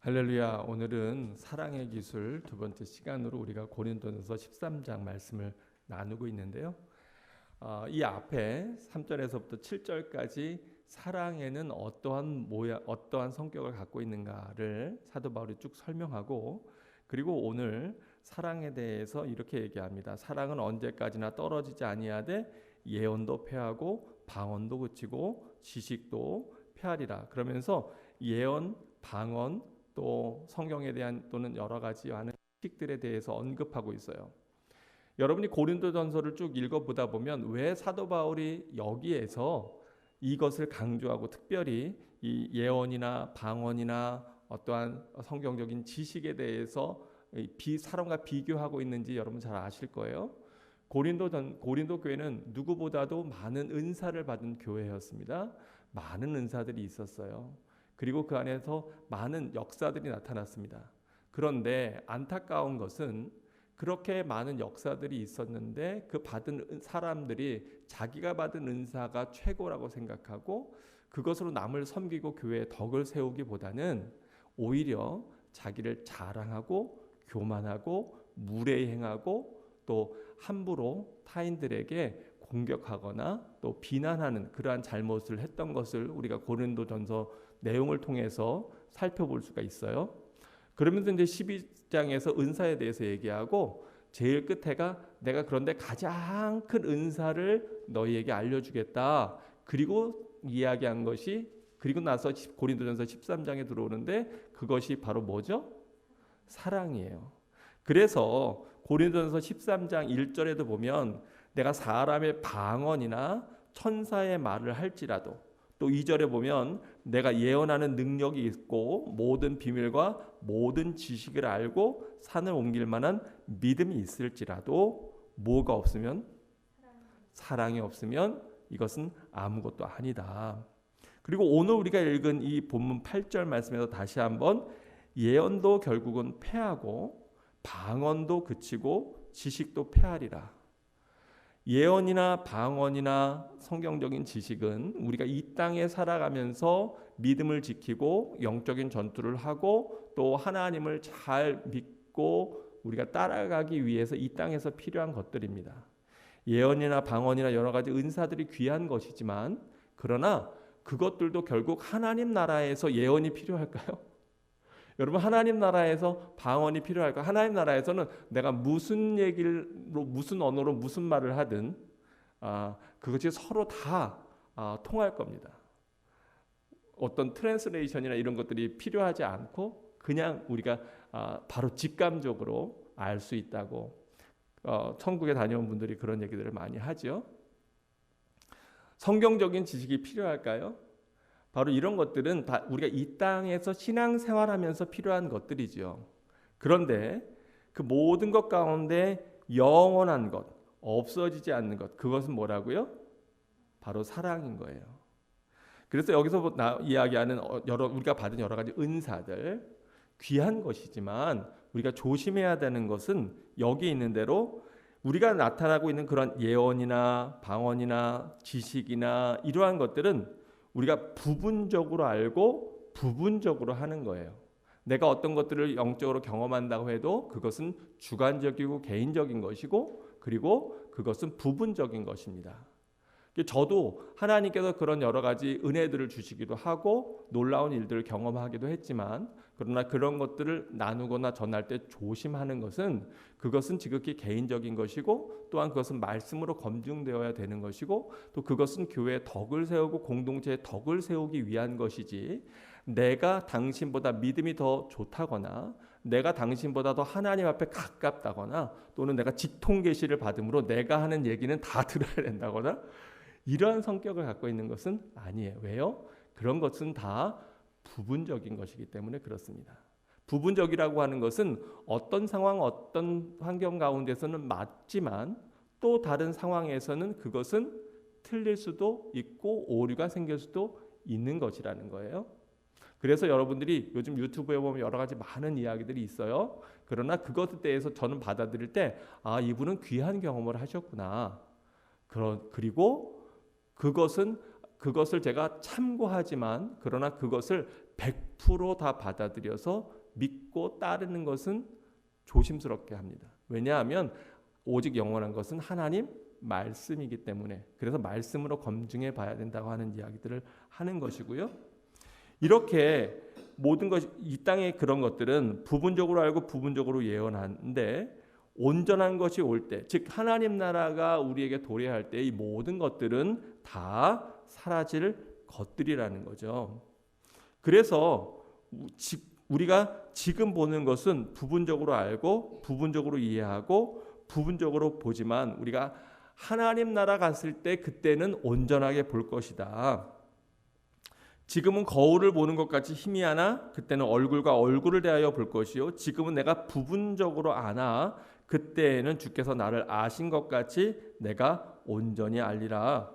할렐루야. 오늘은 사랑의 기술 두 번째 시간으로 우리가 고린도전서 13장 말씀을 나누고 있는데요. 이 앞에 3절에서부터 7절까지 사랑에는 어떠한 성격을 갖고 있는가를 사도 바울이 쭉 설명하고, 그리고 오늘 사랑에 대해서 이렇게 얘기합니다. 사랑은 언제까지나 떨어지지 아니하되 예언도 패하고 방언도 그치고 지식도 패하리라. 그러면서 예언, 방언, 또 성경에 대한 또는 여러 가지 많은 지식들에 대해서 언급하고 있어요. 여러분이 고린도전서를 쭉 읽어보다 보면 왜 사도 바울이 여기에서 이것을 강조하고 특별히 이 예언이나 방언이나 어떠한 성경적인 지식에 대해서 사람과 비교하고 있는지 여러분 잘 아실 거예요. 고린도 교회는 누구보다도 많은 은사를 받은 교회였습니다. 많은 은사들이 있었어요. 그리고 그 안에서 많은 역사들이 나타났습니다. 그런데 안타까운 것은 그렇게 많은 역사들이 있었는데 그 받은 사람들이 자기가 받은 은사가 최고라고 생각하고 그것으로 남을 섬기고 교회에 덕을 세우기보다는 오히려 자기를 자랑하고 교만하고 무례히 행하고 또 함부로 타인들에게 공격하거나 또 비난하는 그러한 잘못을 했던 것을 우리가 고린도전서 내용을 통해서 살펴볼 수가 있어요. 그러면서 이제 12장에서 은사에 대해서 얘기하고 제일 끝에가 내가 그런데 가장 큰 은사를 너희에게 알려주겠다. 그리고 이야기한 것이 그리고 나서 고린도전서 13장에 들어오는데 그것이 바로 뭐죠? 사랑이에요. 그래서 고린도전서 13장 1절에도 보면 내가 사람의 방언이나 천사의 말을 할지라도, 또 2절에 보면 내가 예언하는 능력이 있고 모든 비밀과 모든 지식을 알고 산을 옮길 만한 믿음이 있을지라도 뭐가 없으면, 사랑이 없으면 이것은 아무것도 아니다. 그리고 오늘 우리가 읽은 이 본문 8절 말씀에서 다시 한번 예언도 결국은 패하고 방언도 그치고 지식도 패하리라. 예언이나 방언이나 성경적인 지식은 우리가 이 땅에 살아가면서 믿음을 지키고 영적인 전투를 하고 또 하나님을 잘 믿고 우리가 따라가기 위해서 이 땅에서 필요한 것들입니다. 예언이나 방언이나 여러 가지 은사들이 귀한 것이지만 그러나 그것들도 결국 하나님 나라에서 예언이 필요할까요? 여러분, 하나님 나라에서 방언이 필요할까? 하나님 나라에서는 내가 무슨 얘기를 무슨 언어로 무슨 말을 하든 그것이 서로 다 통할 겁니다. 어떤 트랜스레이션이나 이런 것들이 필요하지 않고 그냥 우리가 바로 직감적으로 알 수 있다고 천국에 다녀온 분들이 그런 얘기들을 많이 하죠. 성경적인 지식이 필요할까요? 바로 이런 것들은 다 우리가 이 땅에서 신앙생활하면서 필요한 것들이죠. 그런데 그 모든 것 가운데 영원한 것, 없어지지 않는 것, 그것은 뭐라고요? 바로 사랑인 거예요. 그래서 여기서 이야기하는 우리가 받은 여러 가지 은사들, 귀한 것이지만 우리가 조심해야 되는 것은 여기 있는 대로 우리가 나타나고 있는 그런 예언이나 방언이나 지식이나 이러한 것들은 우리가 부분적으로 알고 부분적으로 하는 거예요. 내가 어떤 것들을 영적으로 경험한다고 해도 그것은 주관적이고 개인적인 것이고 그리고 그것은 부분적인 것입니다. 저도 하나님께서 그런 여러 가지 은혜들을 주시기도 하고 놀라운 일들을 경험하기도 했지만 그러나 그런 것들을 나누거나 전할 때 조심하는 것은 그것은 지극히 개인적인 것이고 또한 그것은 말씀으로 검증되어야 되는 것이고 또 그것은 교회의 덕을 세우고 공동체의 덕을 세우기 위한 것이지 내가 당신보다 믿음이 더 좋다거나 내가 당신보다 더 하나님 앞에 가깝다거나 또는 내가 직통 계시를 받음으로 내가 하는 얘기는 다 들어야 된다거나 이러한 성격을 갖고 있는 것은 아니에요. 왜요? 그런 것은 다 부분적인 것이기 때문에 그렇습니다. 부분적이라고 하는 것은 어떤 상황, 어떤 환경 가운데서는 맞지만 또 다른 상황에서는 그것은 틀릴 수도 있고 오류가 생길 수도 있는 것이라는 거예요. 그래서 여러분들이 요즘 유튜브에 보면 여러 가지 많은 이야기들이 있어요. 그러나 그것에 대해서 저는 받아들일 때 이분은 귀한 경험을 하셨구나. 그리고 그것을 제가 참고하지만 그러나 그것을 100%다 받아들여서 믿고 따르는 것은 조심스럽게 합니다. 왜냐하면 오직 영원한 것은 하나님 말씀이기 때문에, 그래서 말씀으로 검증해 봐야 된다고 하는 이야기들을 하는 것이고요. 이렇게 모든 것이 이 땅의 그런 것들은 부분적으로 알고 부분적으로 예언하는데, 온전한 것이 올 때, 즉 하나님 나라가 우리에게 도래할 때 이 모든 것들은 다 사라질 것들이라는 거죠. 그래서 우리가 지금 보는 것은 부분적으로 알고 부분적으로 이해하고 부분적으로 보지만, 우리가 하나님 나라 갔을 때 그때는 온전하게 볼 것이다. 지금은 거울을 보는 것 같이 희미하나 그때는 얼굴과 얼굴을 대하여 볼 것이요, 지금은 내가 부분적으로 아나 그때에는 주께서 나를 아신 것 같이 내가 온전히 알리라.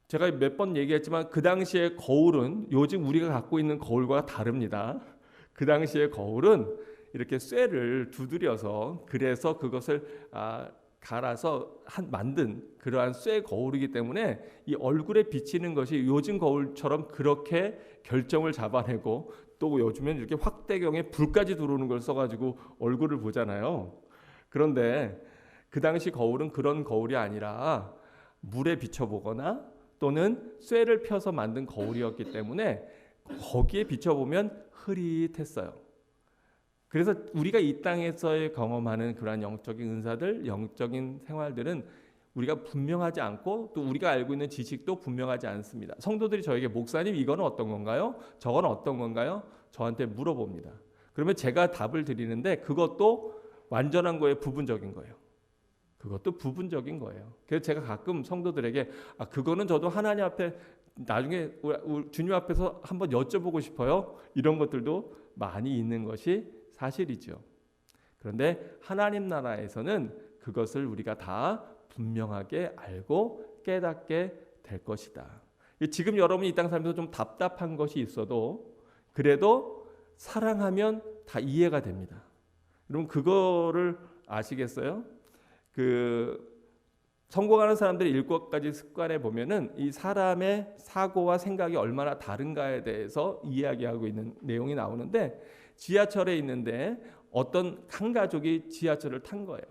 제가 몇 번 얘기했지만 그 당시의 거울은 요즘 우리가 갖고 있는 거울과 다릅니다. 그 당시의 거울은 이렇게 쇠를 두드려서, 그래서 그것을 갈아서 만든 그러한 쇠 거울이기 때문에 이 얼굴에 비치는 것이 요즘 거울처럼 그렇게 결정을 잡아내고, 또 요즘엔 이렇게 확대경에 불까지 들어오는 걸 써가지고 얼굴을 보잖아요. 그런데 그 당시 거울은 그런 거울이 아니라 물에 비춰보거나 또는 쇠를 펴서 만든 거울이었기 때문에 거기에 비춰보면 흐릿했어요. 그래서 우리가 이 땅에서의 경험하는 그러한 영적인 은사들, 영적인 생활들은 우리가 분명하지 않고, 또 우리가 알고 있는 지식도 분명하지 않습니다. 성도들이 저에게 목사님 이거는 어떤 건가요? 저건 어떤 건가요? 저한테 물어봅니다. 그러면 제가 답을 드리는데 그것도 완전한 거예요, 부분적인 거예요? 그것도 부분적인 거예요. 그래서 제가 가끔 성도들에게 그거는 저도 하나님 앞에 나중에 주님 앞에서 한번 여쭤보고 싶어요. 이런 것들도 많이 있는 것이 사실이죠. 그런데 하나님 나라에서는 그것을 우리가 다 분명하게 알고 깨닫게 될 것이다. 지금 여러분이 이 땅 살면서 좀 답답한 것이 있어도 그래도 사랑하면 다 이해가 됩니다. 여러분 그거를 아시겠어요? 성공하는 사람들의 7가지 습관에 보면은 이 사람의 사고와 생각이 얼마나 다른가에 대해서 이야기하고 있는 내용이 나오는데, 지하철에 있는데 어떤 한 가족이 지하철을 탄 거예요.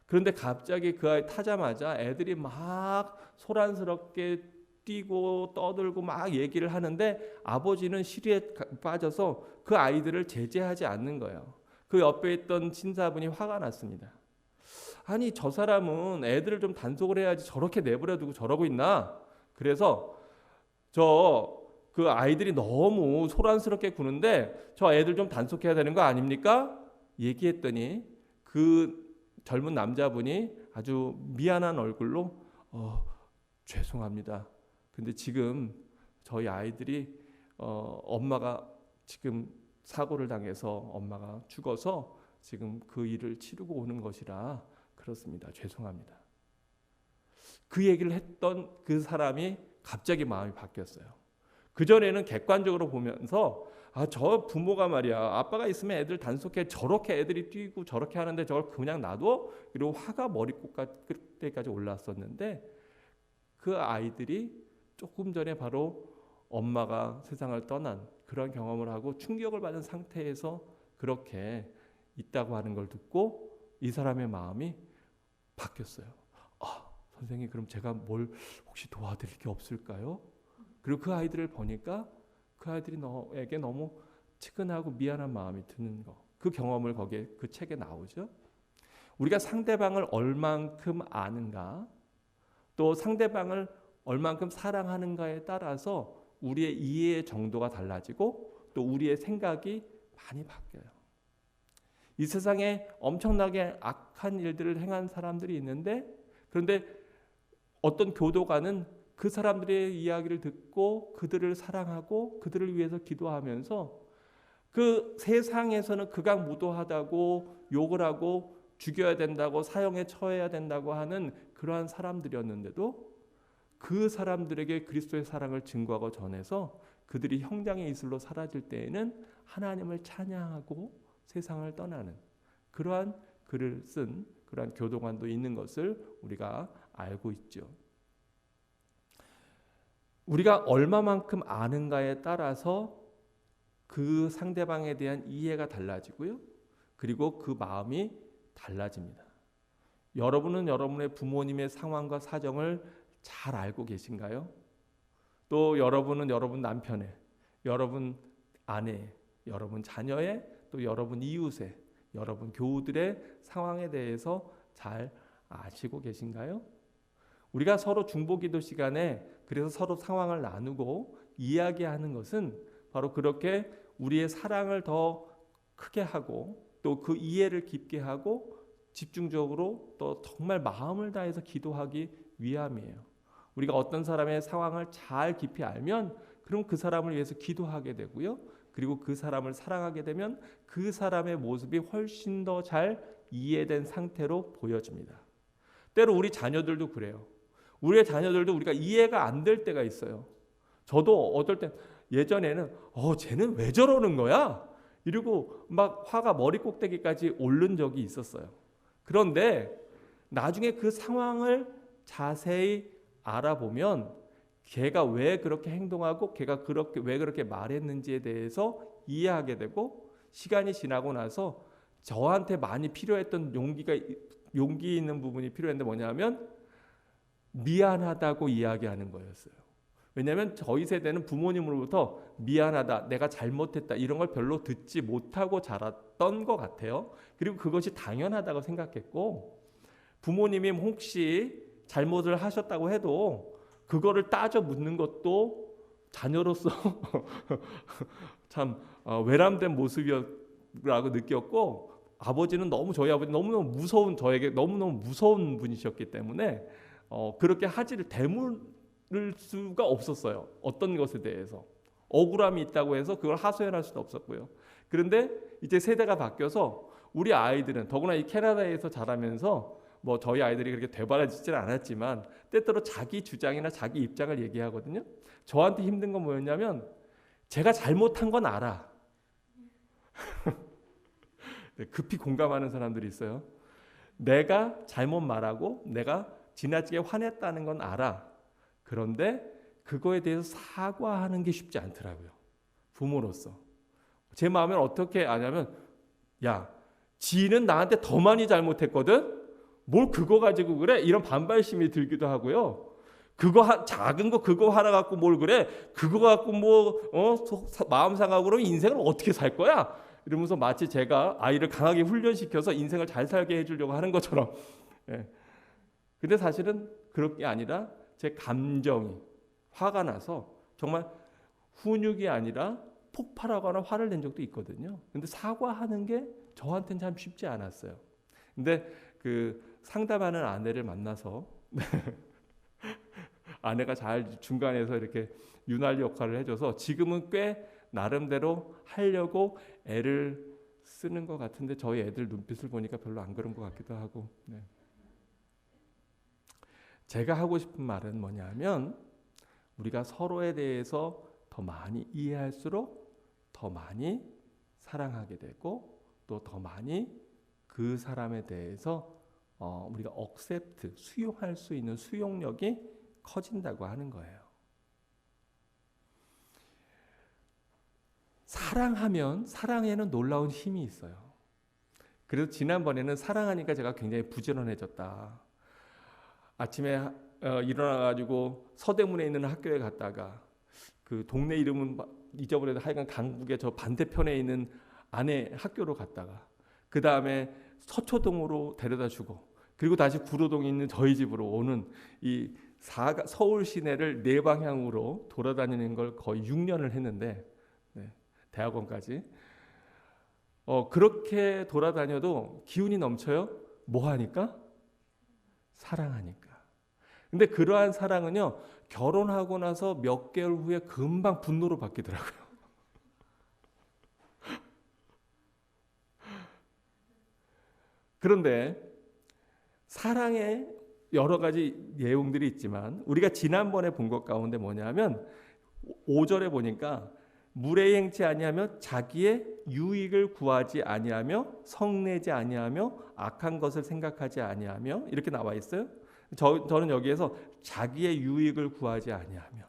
그런데 갑자기 그 아이 타자마자 애들이 막 소란스럽게 뛰고 떠들고 막 얘기를 하는데, 아버지는 시리에 빠져서 그 아이들을 제재하지 않는 거예요. 그 옆에 있던 신사분이 화가 났습니다. 아니 저 사람은 애들을 좀 단속을 해야지 저렇게 내버려두고 저러고 있나? 그래서 그 아이들이 너무 소란스럽게 구는데 저 애들 좀 단속해야 되는 거 아닙니까? 얘기했더니 그 젊은 남자분이 아주 미안한 얼굴로 죄송합니다. 근데 지금 저희 아이들이 엄마가 지금 사고를 당해서 엄마가 죽어서 지금 그 일을 치르고 오는 것이라 그렇습니다. 죄송합니다. 그 얘기를 했던 그 사람이 갑자기 마음이 바뀌었어요. 그전에는 객관적으로 보면서 저 부모가 말이야, 아빠가 있으면 애들 단속해, 저렇게 애들이 뛰고 저렇게 하는데 저걸 그냥 놔둬? 그리고 화가 머리끝까지 올랐었는데, 그 아이들이 조금 전에 바로 엄마가 세상을 떠난 그런 경험을 하고 충격을 받은 상태에서 그렇게 있다고 하는 걸 듣고 이 사람의 마음이 바뀌었어요. 선생님 그럼 제가 뭘 혹시 도와드릴 게 없을까요? 그리고 그 아이들을 보니까 그 아이들이 너에게 너무 측은하고 미안한 마음이 드는 거, 그 경험을 거기에 그 책에 나오죠. 우리가 상대방을 얼만큼 아는가, 또 상대방을 얼만큼 사랑하는가에 따라서 우리의 이해의 정도가 달라지고 또 우리의 생각이 많이 바뀌어요. 이 세상에 엄청나게 악한 일들을 행한 사람들이 있는데, 그런데 어떤 교도관은 그 사람들의 이야기를 듣고 그들을 사랑하고 그들을 위해서 기도하면서 그 세상에서는 극악무도하다고 욕을 하고 죽여야 된다고 사형에 처해야 된다고 하는 그러한 사람들이었는데도 그 사람들에게 그리스도의 사랑을 증거하고 전해서 그들이 형장의 이슬로 사라질 때에는 하나님을 찬양하고 세상을 떠나는 그러한 글을 쓴 그러한 교도관도 있는 것을 우리가 알고 있죠. 우리가 얼마만큼 아는가에 따라서 그 상대방에 대한 이해가 달라지고요. 그리고 그 마음이 달라집니다. 여러분은 여러분의 부모님의 상황과 사정을 잘 알고 계신가요? 또 여러분은 여러분 남편의, 여러분 아내의, 여러분 자녀의, 또 여러분 이웃의, 여러분 교우들의 상황에 대해서 잘 아시고 계신가요? 우리가 서로 중보기도 시간에 그래서 서로 상황을 나누고 이야기하는 것은 바로 그렇게 우리의 사랑을 더 크게 하고 또 그 이해를 깊게 하고 집중적으로 또 정말 마음을 다해서 기도하기 위함이에요. 우리가 어떤 사람의 상황을 잘 깊이 알면 그럼 그 사람을 위해서 기도하게 되고요. 그리고 그 사람을 사랑하게 되면 그 사람의 모습이 훨씬 더 잘 이해된 상태로 보여집니다. 때로 우리 자녀들도 그래요. 우리의 자녀들도 우리가 이해가 안 될 때가 있어요. 저도 어떨 때 예전에는 쟤는 왜 저러는 거야? 이러고 막 화가 머리 꼭대기까지 오른 적이 있었어요. 그런데 나중에 그 상황을 자세히 알아보면 걔가 왜 그렇게 행동하고 걔가 왜 그렇게 말했는지에 대해서 이해하게 되고 시간이 지나고 나서 저한테 많이 필요했던 용기 있는 부분이 필요했는데 뭐냐면 미안하다고 이야기하는 거였어요. 왜냐하면 저희 세대는 부모님으로부터 미안하다, 내가 잘못했다 이런 걸 별로 듣지 못하고 자랐던 것 같아요. 그리고 그것이 당연하다고 생각했고 부모님이 혹시 잘못을 하셨다고 해도 그거를 따져 묻는 것도 자녀로서 참 외람된 모습이라고 느꼈고 아버지는 저희 아버지는 너무너무 저에게 너무너무 무서운 분이셨기 때문에 그렇게 하지를 되물을 수가 없었어요. 어떤 것에 대해서 억울함이 있다고 해서 그걸 하소연할 수도 없었고요. 그런데 이제 세대가 바뀌어서 우리 아이들은 더구나 이 캐나다에서 자라면서 뭐 저희 아이들이 그렇게 되바라지지는 않았지만 때때로 자기 주장이나 자기 입장을 얘기하거든요. 저한테 힘든 건 뭐였냐면 제가 잘못한 건 알아. 급히 공감하는 사람들이 있어요. 내가 잘못 말하고 내가 지나치게 화냈다는 건 알아. 그런데 그거에 대해서 사과하는 게 쉽지 않더라고요. 부모로서. 제 마음을 어떻게 아냐면 야, 지는 나한테 더 많이 잘못했거든? 뭘 그거 가지고 그래? 이런 반발심이 들기도 하고요. 작은 거 그거 하나 갖고 뭘 그래? 그거 갖고 마음 상하고 그러면 인생을 어떻게 살 거야? 이러면서 마치 제가 아이를 강하게 훈련시켜서 인생을 잘 살게 해주려고 하는 것처럼. 예. 근데 사실은 그럴 게 아니라 제 감정이 화가 나서 정말 훈육이 아니라 폭발하거나 화를 낸 적도 있거든요. 근데 사과하는 게 저한테는 참 쉽지 않았어요. 근데 그 상담하는 아내를 만나서 아내가 잘 중간에서 이렇게 윤활 역할을 해줘서 지금은 꽤 나름대로 하려고 애를 쓰는 것 같은데 저희 애들 눈빛을 보니까 별로 안 그런 것 같기도 하고. 네. 제가 하고 싶은 말은 뭐냐면 우리가 서로에 대해서 더 많이 이해할수록 더 많이 사랑하게 되고 또 더 많이 그 사람에 대해서 우리가 수용할 수 있는 수용력이 커진다고 하는 거예요. 사랑에는 놀라운 힘이 있어요. 그래서 지난번에는 사랑하니까 제가 굉장히 부지런해졌다. 아침에 일어나가지고 서대문에 있는 학교에 갔다가 그 동네 이름은 잊어버려도 하여간 강북의 저 반대편에 있는 아내 학교로 갔다가 그 다음에 서초동으로 데려다주고 그리고 다시 구로동에 있는 저희 집으로 오는 이 서울 시내를 네 방향으로 돌아다니는 걸 거의 6년을 했는데 대학원까지 그렇게 돌아다녀도 기운이 넘쳐요. 뭐 하니까? 사랑하니까. 근데 그러한 사랑은요 결혼하고 나서 몇 개월 후에 금방 분노로 바뀌더라고요. 그런데 사랑의 여러 가지 내용들이 있지만 우리가 지난번에 본 것 가운데 뭐냐면 5절에 보니까 무례히 행치 아니하며 자기의 유익을 구하지 아니하며 성내지 아니하며 악한 것을 생각하지 아니하며 이렇게 나와 있어요. 저는 여기에서 자기의 유익을 구하지 아니하며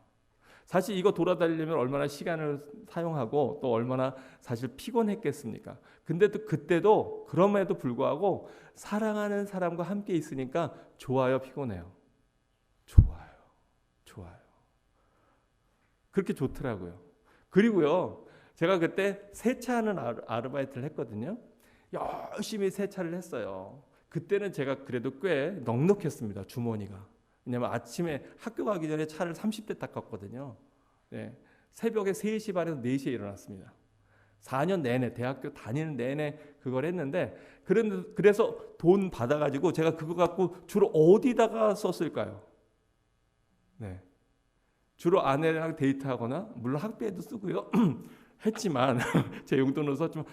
사실 이거 돌아다니려면 얼마나 시간을 사용하고 또 얼마나 사실 피곤했겠습니까? 근데 또 그때도 그럼에도 불구하고 사랑하는 사람과 함께 있으니까 좋아요, 피곤해요? 좋아요. 좋아요. 그렇게 좋더라고요. 그리고요, 제가 그때 세차하는 아르바이트를 했거든요. 열심히 세차를 했어요. 그때는 제가 그래도 꽤 넉넉했습니다, 주머니가. 왜냐면 아침에 학교 가기 전에 차를 30대 닦았거든요. 네, 새벽에 3시 반에서 4시에 일어났습니다. 4년 내내, 대학교 다니는 내내 그걸 했는데, 그래서 돈 받아가지고 제가 그거 갖고 주로 어디다가 썼을까요? 네, 주로 아내랑 데이트하거나, 물론 학비에도 쓰고요. 했지만 제 용돈으로 썼지만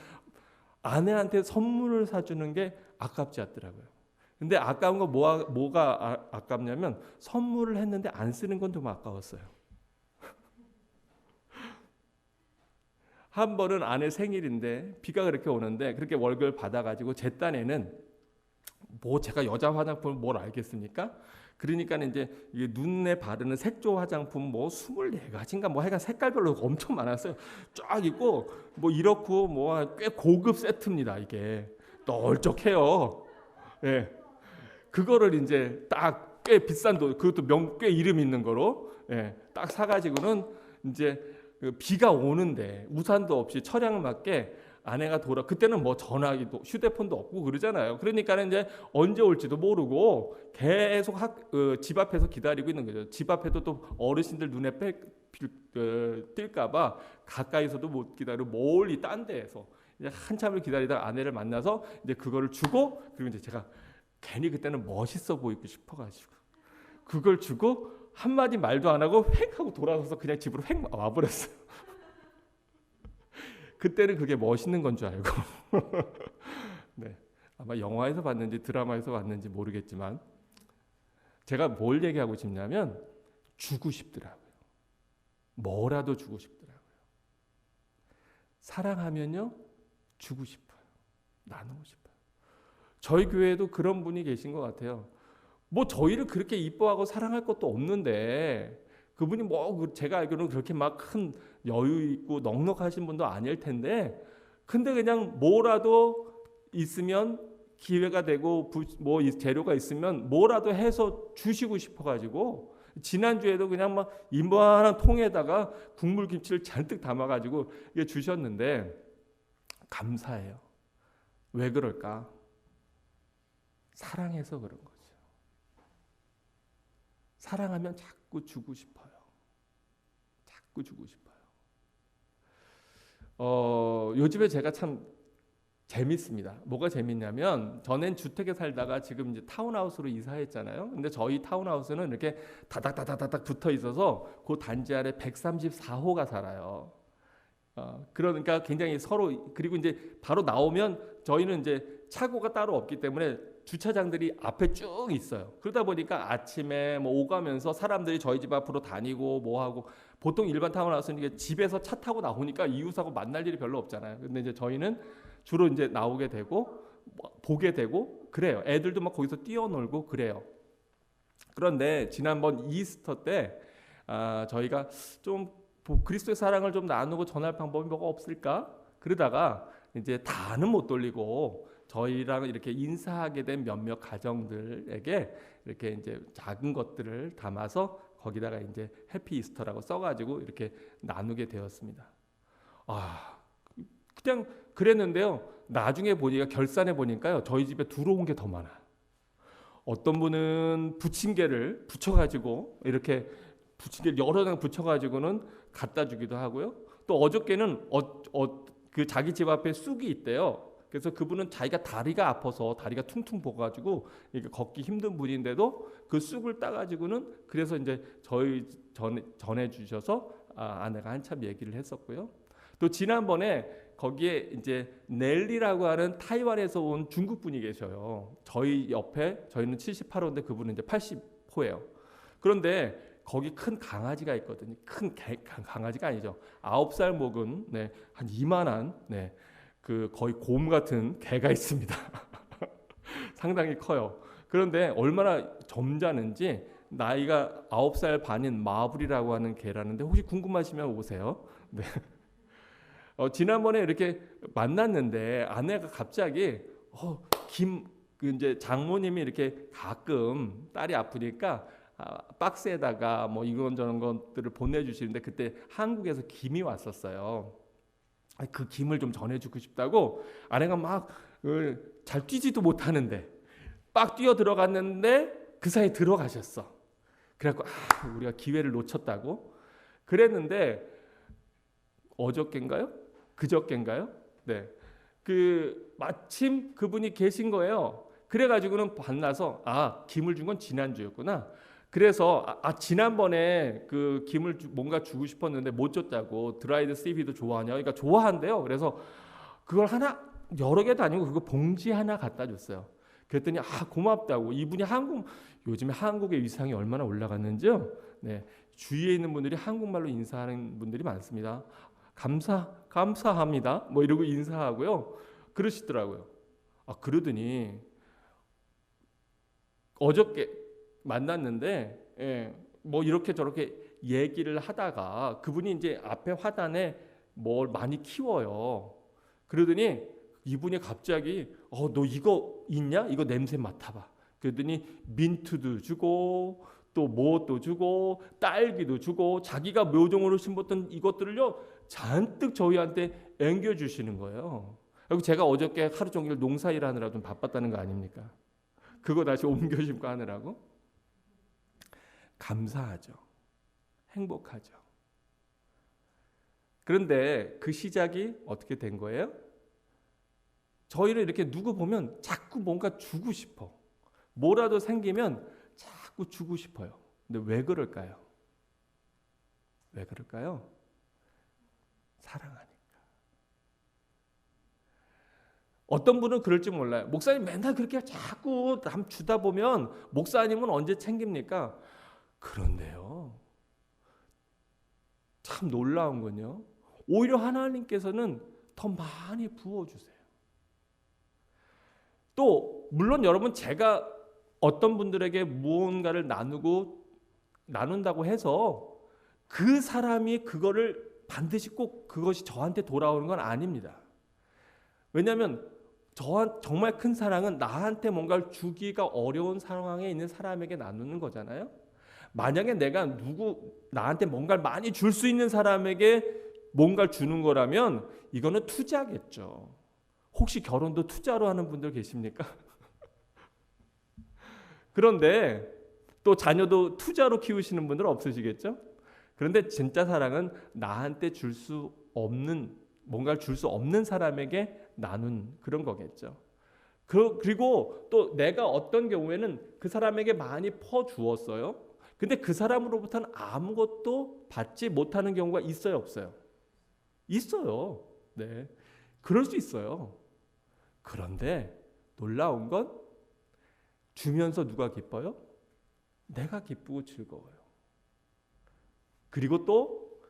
아내한테 선물을 사주는 게 아깝지 않더라고요. 근데 아까운 거 뭐가 아깝냐면 선물을 했는데 안 쓰는 건 좀 아까웠어요. 한 번은 아내 생일인데 비가 그렇게 오는데 그렇게 월급을 받아가지고 제 딴에는 뭐 제가 여자 화장품을 뭘 알겠습니까? 그러니까 이제 눈에 바르는 색조 화장품 뭐 24가지인가 뭐 하여간 색깔별로 엄청 많았어요. 쫙 있고 뭐 이렇고 뭐 꽤 고급 세트입니다. 이게 널쩍해요. 예. 그거를 이제 딱 꽤 비싼 돈, 그것도 꽤 이름 있는 거로 딱 사가지고는 이제 비가 오는데 우산도 없이 처량 맞게 아내가 그때는 뭐 전화기도 휴대폰도 없고 그러잖아요. 그러니까 이제 언제 올지도 모르고 계속 집 앞에서 기다리고 있는 거죠. 집 앞에도 또 어르신들 눈에 띌까봐 가까이서도 못 기다리고 멀리 딴 데에서 이제 한참을 기다리다가 아내를 만나서 이제 그거를 주고, 그리고 이제 제가 괜히 그때는 멋있어 보이고 싶어가지고 그걸 주고 한마디 말도 안 하고 획 하고 돌아서서 그냥 집으로 획 와버렸어요. 그때는 그게 멋있는 건 줄 알고 네, 아마 영화에서 봤는지 드라마에서 봤는지 모르겠지만 제가 뭘 얘기하고 싶냐면 주고 싶더라고요. 뭐라도 주고 싶더라고요. 사랑하면요 주고 싶어요. 나누고 싶어요. 저희 교회에도 그런 분이 계신 것 같아요. 뭐 저희를 그렇게 이뻐하고 사랑할 것도 없는데 그분이 뭐 제가 알기로는 그렇게 막 큰 여유 있고 넉넉하신 분도 아닐 텐데, 근데 그냥 뭐라도 있으면 기회가 되고 뭐 재료가 있으면 뭐라도 해서 주시고 싶어가지고 지난주에도 그냥 막 이만한 통에다가 국물 김치를 잔뜩 담아가지고 이게 주셨는데 감사해요. 왜 그럴까? 사랑해서 그런 거죠. 사랑하면 자꾸 주고 싶어요. 자꾸 주고 싶어요. 요즘에 제가 참 재밌습니다. 뭐가 재밌냐면 저는 주택에 살다가 지금 이제 타운하우스로 이사했잖아요. 근데 저희 타운하우스는 이렇게 다닥다닥다닥 붙어 있어서 그 단지 아래 134호가 살아요. 그러니까 굉장히 서로, 그리고 이제 바로 나오면 저희는 이제 차고가 따로 없기 때문에 주차장들이 앞에 쭉 있어요. 그러다 보니까 아침에 뭐 오가면서 사람들이 저희 집 앞으로 다니고 뭐 하고, 보통 일반 타운하우스는 이게 집에서 차 타고 나오니까 이웃하고 만날 일이 별로 없잖아요. 근데 이제 저희는 주로 이제 나오게 되고 보게 되고 그래요. 애들도 막 거기서 뛰어놀고 그래요. 그런데 지난번 이스터 때 저희가 좀 그리스도의 사랑을 좀 나누고 전할 방법이 뭐가 없을까? 그러다가 이제 다는 못 돌리고 저희랑 이렇게 인사하게 된 몇몇 가정들에게 이렇게 이제 작은 것들을 담아서 거기다가 이제 해피 이스터라고 써가지고 이렇게 나누게 되었습니다. 그냥 그랬는데요. 나중에 보니까 결산해 보니까요. 저희 집에 들어온 게 더 많아요. 어떤 분은 부침개를 붙여가지고 이렇게 부침개 여러 장 붙여가지고는 갖다 주기도 하고요. 또 어저께는 그 자기 집 앞에 쑥이 있대요. 그래서 그분은 자기가 다리가 아파서 다리가 퉁퉁 부어가지고 이게 걷기 힘든 분인데도 그 쑥을 따가지고는 그래서 이제 저희 전해 주셔서 아내가 한참 얘기를 했었고요. 또 지난번에 거기에 이제 넬리라고 하는 타이완에서 온 중국 분이 계셔요. 저희 옆에 저희는 78호인데 그분은 이제 80호예요. 그런데 거기 큰 강아지가 있거든요. 큰 강아지가 아니죠. 9살 먹은 한 이만한 그 거의 곰 같은 개가 있습니다. 상당히 커요. 그런데 얼마나 점잖은지 나이가 9살 반인 마블이라고 하는 개라는데 혹시 궁금하시면 오세요. 네. 지난번에 이렇게 만났는데 아내가 갑자기 그 이제 장모님이 이렇게 가끔 딸이 아프니까 박스에다가 뭐 이런저런 것들을 보내주시는데 그때 한국에서 김이 왔었어요. 그 김을 좀 전해주고 싶다고 아내가 막 잘 뛰지도 못하는데 막 뛰어 들어갔는데 그 사이에 들어가셨어. 그래갖고 우리가 기회를 놓쳤다고 그랬는데 어저께인가요? 그저께인가요? 네. 그 마침 그분이 계신 거예요. 그래가지고는 반나서 김을 준 건 지난주였구나. 그래서 지난번에 그 김을 뭔가 주고 싶었는데 못 줬다고. 드라이드 씨비도 좋아하냐? 그러니까 좋아한대요. 그래서 그걸 여러 개도 아니고 그거 봉지 하나 갖다 줬어요. 그랬더니 고맙다고. 이분이 요즘에 한국의 위상이 얼마나 올라갔는지요. 네, 주위에 있는 분들이 한국말로 인사하는 분들이 많습니다. 감사합니다. 뭐 이러고 인사하고요. 그러시더라고요. 그러더니 어저께 만났는데 뭐 이렇게 저렇게 얘기를 하다가 그분이 이제 앞에 화단에 뭘 많이 키워요. 그러더니 이분이 갑자기 너 이거 있냐? 이거 냄새 맡아봐. 그러더니 민트도 주고 또 뭣도 주고 딸기도 주고 자기가 묘종으로 심었던 이것들을요 잔뜩 저희한테 앵겨주시는 거예요. 그리고 제가 어저께 하루 종일 농사일하느라 좀 바빴다는 거 아닙니까? 그거 다시 옮겨 심고 하느라고. 감사하죠. 행복하죠. 그런데 그 시작이 어떻게 된 거예요? 저희를 이렇게 누구 보면 자꾸 뭔가 주고 싶어. 뭐라도 생기면 자꾸 주고 싶어요. 근데 왜 그럴까요? 왜 그럴까요? 사랑하니까. 어떤 분은 그럴지 몰라요. 목사님 맨날 그렇게 자꾸 남 주다 보면 목사님은 언제 챙깁니까? 그런데요. 참 놀라운 건요. 오히려 하나님께서는 더 많이 부어주세요. 또 물론 여러분 제가 어떤 분들에게 무언가를 나눈다고 해서 그 사람이 그거를 반드시 꼭 그것이 저한테 돌아오는 건 아닙니다. 왜냐하면 정말 큰 사랑은 나한테 뭔가를 주기가 어려운 상황에 있는 사람에게 나누는 거잖아요. 만약에 내가 나한테 뭔가를 많이 줄 수 있는 사람에게 뭔가를 주는 거라면 이거는 투자겠죠. 혹시 결혼도 투자로 하는 분들 계십니까? 그런데 또 자녀도 투자로 키우시는 분들 없으시겠죠? 그런데 진짜 사랑은 나한테 뭔가를 줄 수 없는 사람에게 나눈 그런 거겠죠. 그리고 또 내가 어떤 경우에는 그 사람에게 많이 퍼주었어요. 근데 그 사람으로부터는 아무것도 받지 못하는 경우가 있어요, 없어요? 있어요. 네, 그럴 수 있어요. 그런데 놀라운 건 주면서 누가 기뻐요? 내가 기쁘고 즐거워요. 그리고 또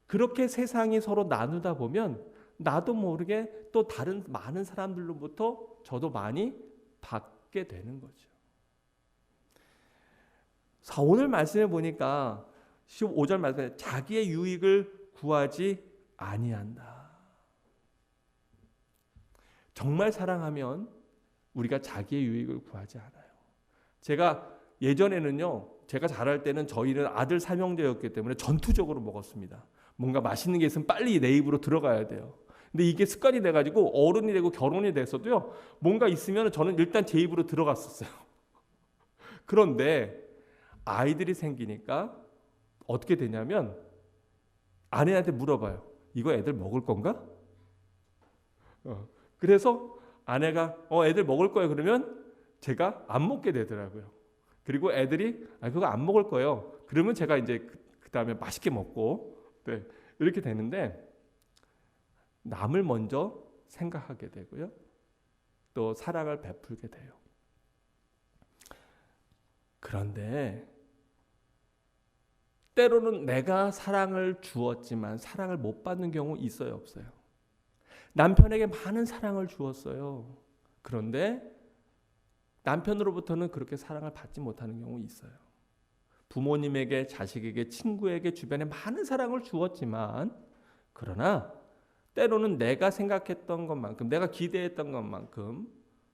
그렇게 세상이 서로 나누다 보면 나도 모르게 또 다른 많은 사람들로부터 저도 많이 받게 되는 거죠. 오늘 말씀해 보니까 15절 말씀에 자기의 유익을 구하지 아니한다. 정말 사랑하면 우리가 자기의 유익을 구하지 않아요. 제가 예전에는요, 제가 자랄 때는 저희는 아들 삼형제였기 때문에 전투적으로 먹었습니다. 뭔가 맛있는 게 있으면 빨리 내 입으로 들어가야 돼요. 근데 이게 습관이 돼가지고 어른이 되고 결혼이 돼서도요, 뭔가 있으면 저는 일단 제 입으로 들어갔었어요. 그런데 아이들이 생기니까 어떻게 되냐면 아내한테 물어봐요. 이거 애들 먹을 건가? 그래서 아내가 애들 먹을 거예요. 그러면 제가 안 먹게 되더라고요. 그리고 애들이 그거 안 먹을 거예요. 그러면 제가 이제 그 다음에 맛있게 먹고 네, 이렇게 되는데 남을 먼저 생각하게 되고요. 또 사랑을 베풀게 돼요. 그런데 때로는 내가 사랑을 주었지만 사랑을 못 받는 경우 있어요, 없어요? 남편에게 많은 사랑을 주었어요. 그런데 남편으로부터는 그렇게 사랑을 받지 못하는 경우 있어요. 부모님에게, 자식에게, 친구에게, 주변에 많은 사랑을 주었지만 그러나 때로는 내가 생각했던 것만큼, 내가 기대했던 것만큼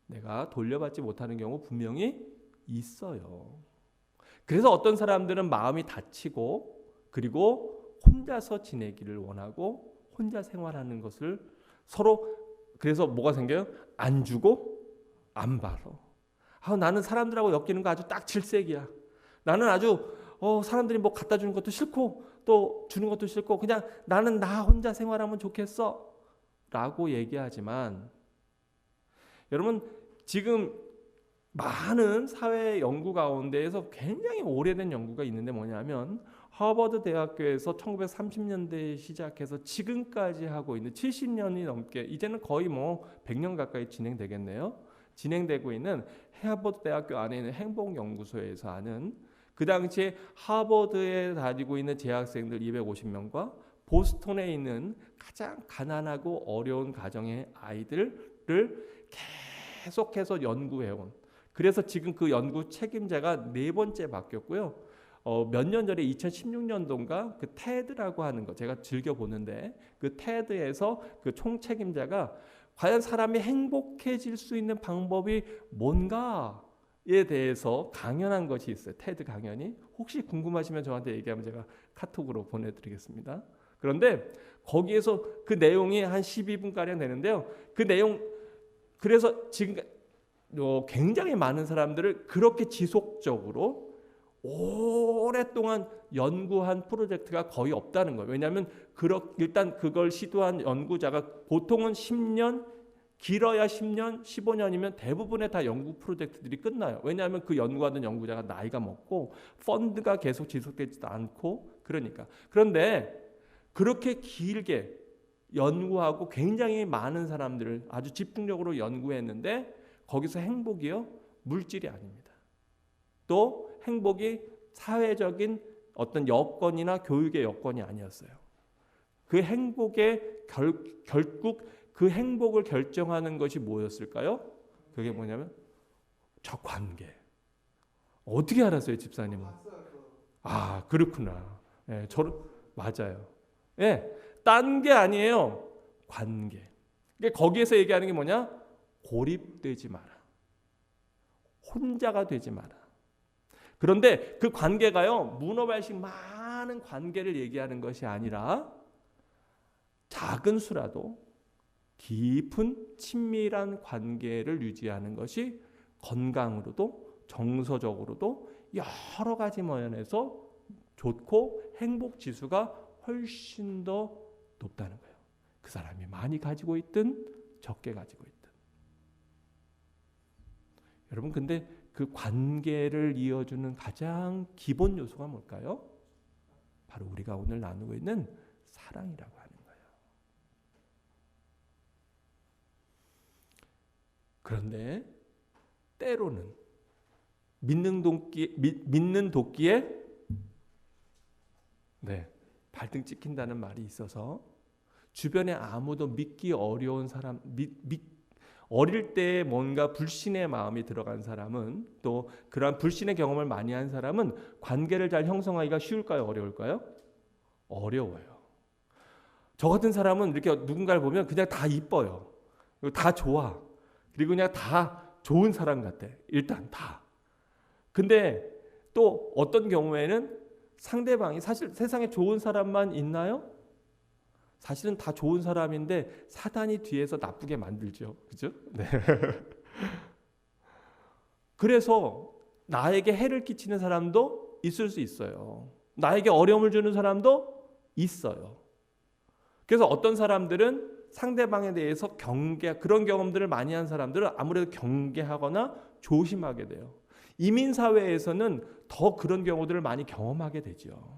내가 돌려받지 못하는 경우 분명히 있어요. 그래서 어떤 사람들은 마음이 다치고 그리고 혼자서 지내기를 원하고 혼자 생활하는 것을 서로, 그래서 뭐가 생겨요? 안 주고 안 받아. 나는 사람들하고 엮이는 거 아주 딱 질색이야. 나는 아주 사람들이 뭐 갖다 주는 것도 싫고 또 주는 것도 싫고 그냥 나는 나 혼자 생활하면 좋겠어 라고 얘기하지만, 여러분 지금 많은 사회 연구 가운데에서 굉장히 오래된 연구가 있는데 뭐냐면 하버드 대학교에서 1930년대에 시작해서 지금까지 하고 있는 70년이 넘게, 이제는 거의 뭐 100년 가까이 진행되겠네요. 진행되고 있는 하버드 대학교 안에 있는 행복연구소에서 하는, 그 당시에 하버드에 다니고 있는 재학생들 250명과 보스턴에 있는 가장 가난하고 어려운 가정의 아이들을 계속해서 연구해온, 그래서 지금 그 연구 책임자가 4번째 바뀌었고요. 몇 년 전에 2016년도인가 그 테드라고 하는 거 제가 즐겨 보는데, 그 테드에서 그 총 책임자가 과연 사람이 행복해질 수 있는 방법이 뭔가에 대해서 강연한 것이 있어요. 테드 강연이. 혹시 궁금하시면 저한테 얘기하면 제가 카톡으로 보내드리겠습니다. 그런데 거기에서 그 내용이 한 12분가량 되는데요. 그 내용, 그래서 지금 굉장히 많은 사람들을 그렇게 지속적으로 오랫동안 연구한 프로젝트가 거의 없다는 거예요. 왜냐하면 일단 그걸 시도한 연구자가 보통은 10년, 길어야 10년, 15년이면 대부분의 다 연구 프로젝트들이 끝나요. 왜냐하면 그 연구하던 연구자가 나이가 먹고 펀드가 계속 지속되지도 않고 그러니까. 그런데 그렇게 길게 연구하고 굉장히 많은 사람들을 아주 집중적으로 연구했는데 거기서 행복이요? 물질이 아닙니다. 또 행복이 사회적인 어떤 여건이나 교육의 여건이 아니었어요. 그 행복의 결국 그 행복을 결정하는 것이 뭐였을까요? 그게 뭐냐면 저 관계. 어떻게 알았어요, 집사님은? 아, 그렇구나. 예, 맞아요. 예, 딴 게 아니에요. 관계. 그러니까 거기에서 얘기하는 게 뭐냐? 고립되지 마라. 혼자가 되지 마라. 그런데 그 관계가요, 문어발식 많은 관계를 얘기하는 것이 아니라 작은 수라도 깊은 친밀한 관계를 유지하는 것이 건강으로도 정서적으로도 여러 가지 면에서 좋고 행복 지수가 훨씬 더 높다는 거예요. 그 사람이 많이 가지고 있든 적게 가지고 있든. 여러분, 근데 그 관계를 이어주는 가장 기본 요소가 뭘까요? 바로 우리가 오늘 나누고 있는 사랑이라고 하는 거예요. 그런데 때로는 믿는 도끼에 발등 찍힌다는 말이 있어서 주변에 아무도 믿기 어려운 사람, 어릴 때 뭔가 불신의 마음이 들어간 사람은, 또 그러한 불신의 경험을 많이 한 사람은 관계를 잘 형성하기가 쉬울까요? 어려울까요? 어려워요. 저 같은 사람은 이렇게 누군가를 보면 그냥 다 이뻐요. 다 좋아. 그리고 그냥 다 좋은 사람 같아. 일단 다. 근데 또 어떤 경우에는 상대방이 사실 세상에 좋은 사람만 있나요? 사실은 다 좋은 사람인데 사단이 뒤에서 나쁘게 만들죠. 그죠? 네. 그래서 나에게 해를 끼치는 사람도 있을 수 있어요. 나에게 어려움을 주는 사람도 있어요. 그래서 어떤 사람들은 상대방에 대해서 그런 경험들을 많이 한 사람들은 아무래도 경계하거나 조심하게 돼요. 이민사회에서는 더 그런 경우들을 많이 경험하게 되죠.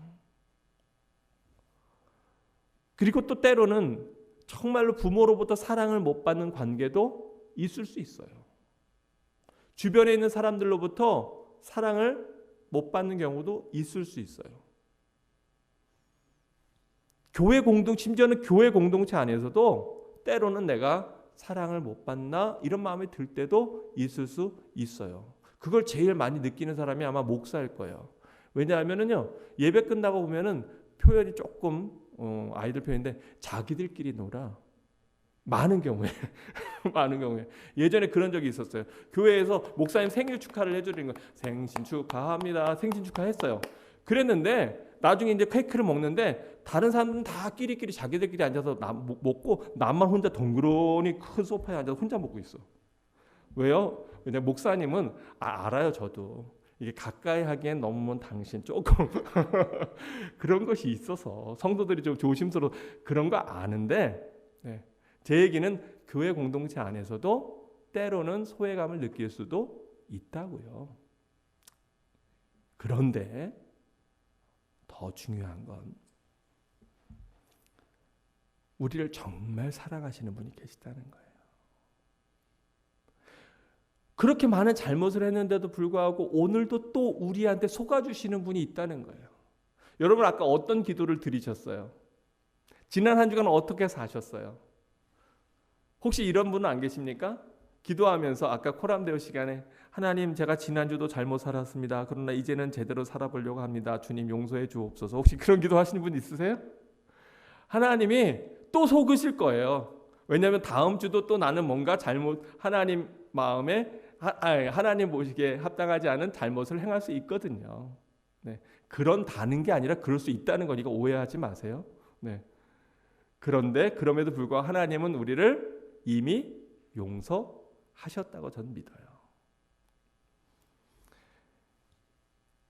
그리고 또 때로는 정말로 부모로부터 사랑을 못 받는 관계도 있을 수 있어요. 주변에 있는 사람들로부터 사랑을 못 받는 경우도 있을 수 있어요. 심지어는 교회 공동체 안에서도 때로는 내가 사랑을 못 받나 이런 마음이 들 때도 있을 수 있어요. 그걸 제일 많이 느끼는 사람이 아마 목사일 거예요. 왜냐하면은요, 예배 끝나고 보면은 표현이 조금 아이들 표현인데 자기들끼리 놀아. 많은 경우에 많은 경우에 예전에 그런 적이 있었어요. 교회에서 목사님 생일 축하를 해주는 거, 생신 축하합니다. 생신 축하했어요. 그랬는데 나중에 이제 케이크를 먹는데 다른 사람들은 다 끼리끼리 자기들끼리 앉아서 먹고 나만 혼자 덩그러니 큰 소파에 앉아서 혼자 먹고 있어. 왜요? 왜냐 목사님은 알아요. 저도 이게 가까이 하기엔 너무 당신 조금 그런 것이 있어서 성도들이 좀 조심스러워 그런 거 아는데, 네. 제 얘기는 교회 공동체 안에서도 때로는 소외감을 느낄 수도 있다고요. 그런데 더 중요한 건 우리를 정말 사랑하시는 분이 계시다는 거예요. 그렇게 많은 잘못을 했는데도 불구하고 오늘도 또 우리한테 속아주시는 분이 있다는 거예요. 여러분 아까 어떤 기도를 드리셨어요? 지난 한 주간 어떻게 사셨어요? 혹시 이런 분은 안 계십니까? 기도하면서 아까 코람데오 시간에 하나님 제가 지난주도 잘못 살았습니다. 그러나 이제는 제대로 살아보려고 합니다. 주님 용서해 주옵소서. 혹시 그런 기도하시는 분 있으세요? 하나님이 또 속으실 거예요. 왜냐하면 다음 주도 또 나는 뭔가 잘못 하나님 마음에 하나님 보시기에 합당하지 않은 잘못을 행할 수 있거든요. 네. 그런다는 게 아니라 그럴 수 있다는 거니까 오해하지 마세요. 네. 그런데 그럼에도 불구하고 하나님은 우리를 이미 용서하셨다고 저는 믿어요.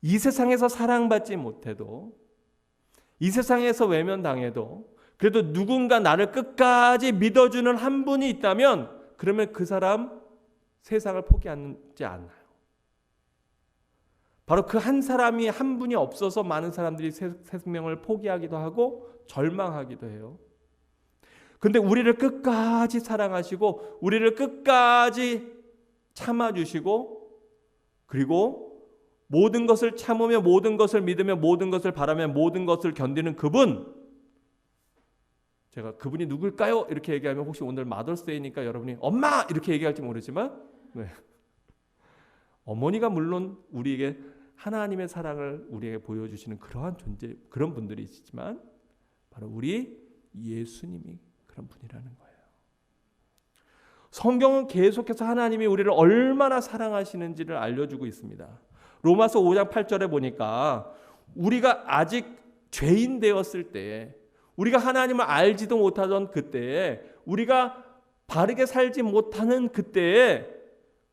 이 세상에서 사랑받지 못해도, 이 세상에서 외면당해도 그래도 누군가 나를 끝까지 믿어주는 한 분이 있다면 그러면 그 사람 세상을 포기하지 않아요. 바로 그 한 사람이 한 분이 없어서 많은 사람들이 생명을 포기하기도 하고 절망하기도 해요. 근데 우리를 끝까지 사랑하시고 우리를 끝까지 참아주시고 그리고 모든 것을 참으며 모든 것을 믿으며 모든 것을 바라며 모든 것을 견디는 그분, 제가 그분이 누굴까요? 이렇게 얘기하면 혹시 오늘 마더스데이니까 여러분이 엄마! 이렇게 얘기할지 모르지만, 네. 어머니가 물론 우리에게 하나님의 사랑을 우리에게 보여주시는 그러한 존재, 그런 분들이시지만 바로 우리 예수님이 그런 분이라는 거예요. 성경은 계속해서 하나님이 우리를 얼마나 사랑하시는지를 알려주고 있습니다. 로마서 5장 8절에 보니까 우리가 아직 죄인 되었을 때에, 우리가 하나님을 알지도 못하던 그때에, 우리가 바르게 살지 못하는 그때에,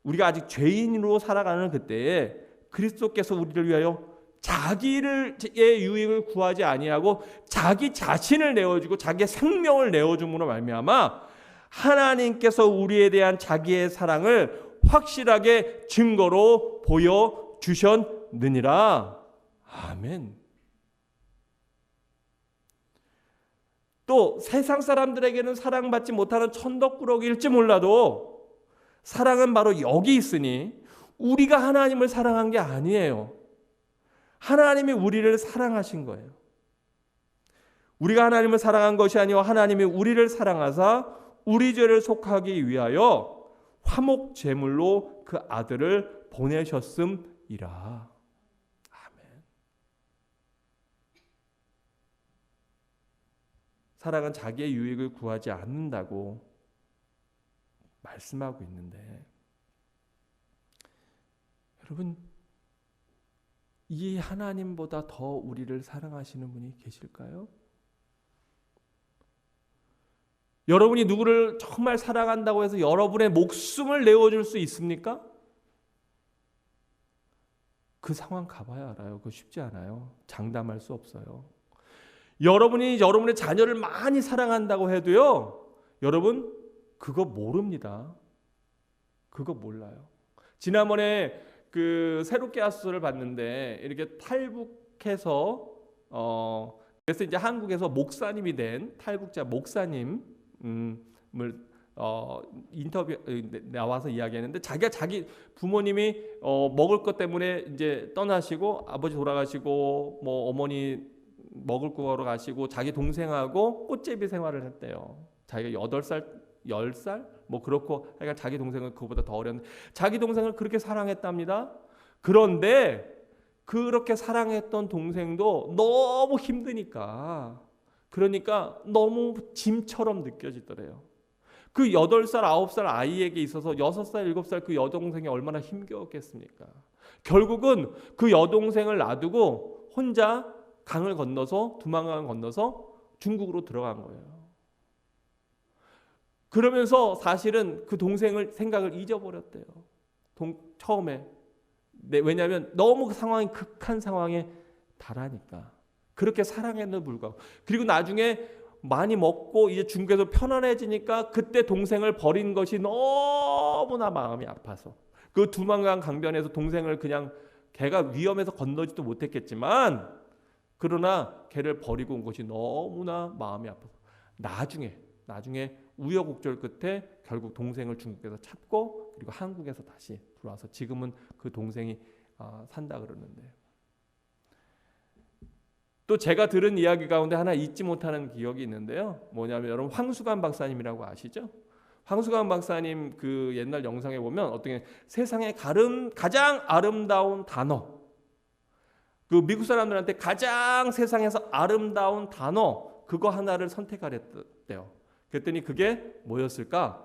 우리가 아직 죄인으로 살아가는 그때에 그리스도께서 우리를 위하여 자기의 유익을 구하지 아니하고 자기 자신을 내어주고 자기의 생명을 내어줌으로 말미암아 하나님께서 우리에 대한 자기의 사랑을 확실하게 증거로 보여주셨느니라. 아멘. 또 세상 사람들에게는 사랑받지 못하는 천덕꾸러기일지 몰라도 사랑은 바로 여기 있으니 우리가 하나님을 사랑한 게 아니에요. 하나님이 우리를 사랑하신 거예요. 우리가 하나님을 사랑한 것이 아니고 하나님이 우리를 사랑하사 우리 죄를 속하기 위하여 화목 제물로 그 아들을 보내셨음이라. 아멘. 사랑은 자기의 유익을 구하지 않는다고 말씀하고 있는데, 여러분, 이 하나님보다 더 우리를 사랑하시는 분이 계실까요? 여러분이 누구를 정말 사랑한다고 해서 여러분의 목숨을 내어줄 수 있습니까? 그 상황 가봐야 알아요. 그거 쉽지 않아요. 장담할 수 없어요. 여러분이 여러분의 자녀를 많이 사랑한다고 해도요, 여러분 그거 모릅니다. 그거 몰라요. 지난번에 그 새롭게 하수를 봤는데 이렇게 탈북해서 그래서 이제 한국에서 목사님이 된 탈북자 목사님을 인터뷰 나와서 이야기했는데, 자기가 자기 부모님이 먹을 것 때문에 이제 떠나시고 아버지 돌아가시고 뭐 어머니 먹을 구하러 가시고 자기 동생하고 꽃제비 생활을 했대요. 자기가 8살 10살 뭐 그렇고 하여간 자기 동생은 그거보다 더 어렸는데 자기 동생을 그렇게 사랑했답니다. 그런데 그렇게 사랑했던 동생도 너무 힘드니까, 그러니까 너무 짐처럼 느껴지더래요. 그 8살, 9살 아이에게 있어서 6살, 7살 그 여동생이 얼마나 힘겨웠겠습니까? 결국은 그 여동생을 놔두고 혼자 강을 건너서, 두만강을 건너서 중국으로 들어간 거예요. 그러면서 사실은 그 동생을 생각을 잊어버렸대요. 처음에. 네, 왜냐하면 너무 상황이 극한 상황에 달하니까. 그렇게 사랑했는데도 불구하고. 그리고 나중에 많이 먹고 이제 중국에서 편안해지니까 그때 동생을 버린 것이 너무나 마음이 아파서, 그 두만강 강변에서 동생을 그냥, 걔가 위험해서 건너지도 못했겠지만 그러나 걔를 버리고 온 것이 너무나 마음이 아파서 나중에 우여곡절 끝에 결국 동생을 중국에서 찾고, 그리고 한국에서 다시 들어와서 지금은 그 동생이 산다 그러는데, 또 제가 들은 이야기 가운데 하나 잊지 못하는 기억이 있는데요. 뭐냐면 여러분 황수관 박사님이라고 아시죠? 황수관 박사님 그 옛날 영상에 보면 어떻게 세상에 가장 아름다운 단어, 그 미국 사람들한테 가장 세상에서 아름다운 단어 그거 하나를 선택하랬대요. 그랬더니 그게 뭐였을까?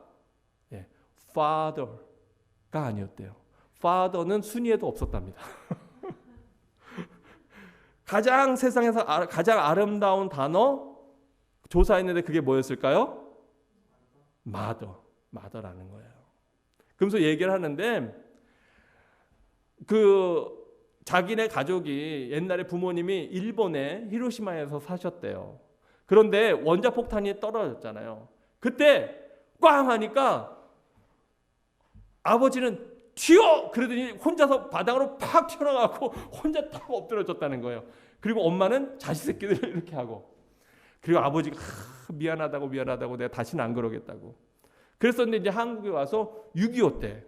예, father가 아니었대요. father는 순위에도 없었답니다. 가장 세상에서 가장 아름다운 단어 조사했는데 그게 뭐였을까요? mother라는 거예요. 그러면서 얘기를 하는데, 그 자기네 가족이 옛날에 부모님이 일본의 히로시마에서 사셨대요. 그런데 원자폭탄이 떨어졌잖아요. 그때 꽝 하니까 아버지는 튀어! 그러더니 혼자서 바닥으로 팍 튀어나가고 혼자 탁 엎드려졌다는 거예요. 그리고 엄마는 자식 새끼들 이렇게 하고, 그리고 아버지가 미안하다고 내가 다시는 안 그러겠다고. 그랬었는데 이제 한국에 와서 6.25 때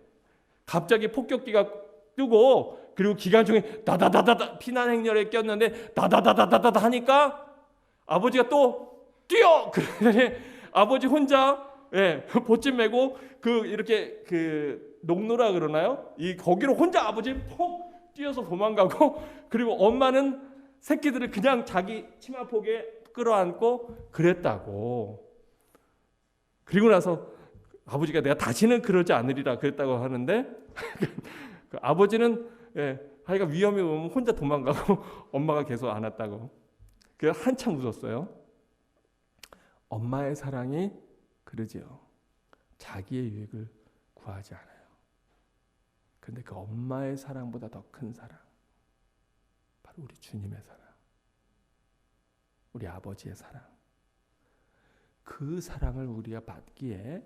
갑자기 폭격기가 뜨고, 그리고 기관총이 다다다다다 피난 행렬에 꼈는데 다다다다다다 하니까 아버지가 또 뛰어! 그러더니 아버지 혼자 보찜 메고 이렇게 농로라 그러나요? 거기로 혼자 아버지 폭 뛰어서 도망가고, 그리고 엄마는 새끼들을 그냥 자기 치마폭에 끌어안고 그랬다고. 그리고 나서 아버지가 내가 다시는 그러지 않으리라 그랬다고 하는데 그 아버지는 하여간 위험이 오면 혼자 도망가고 엄마가 계속 안았다고. 그래서 한참 웃었어요. 엄마의 사랑이 그러지요. 자기의 유익을 구하지 않아요. 그런데 그 엄마의 사랑보다 더 큰 사랑, 바로 우리 주님의 사랑, 우리 아버지의 사랑. 그 사랑을 우리가 받기에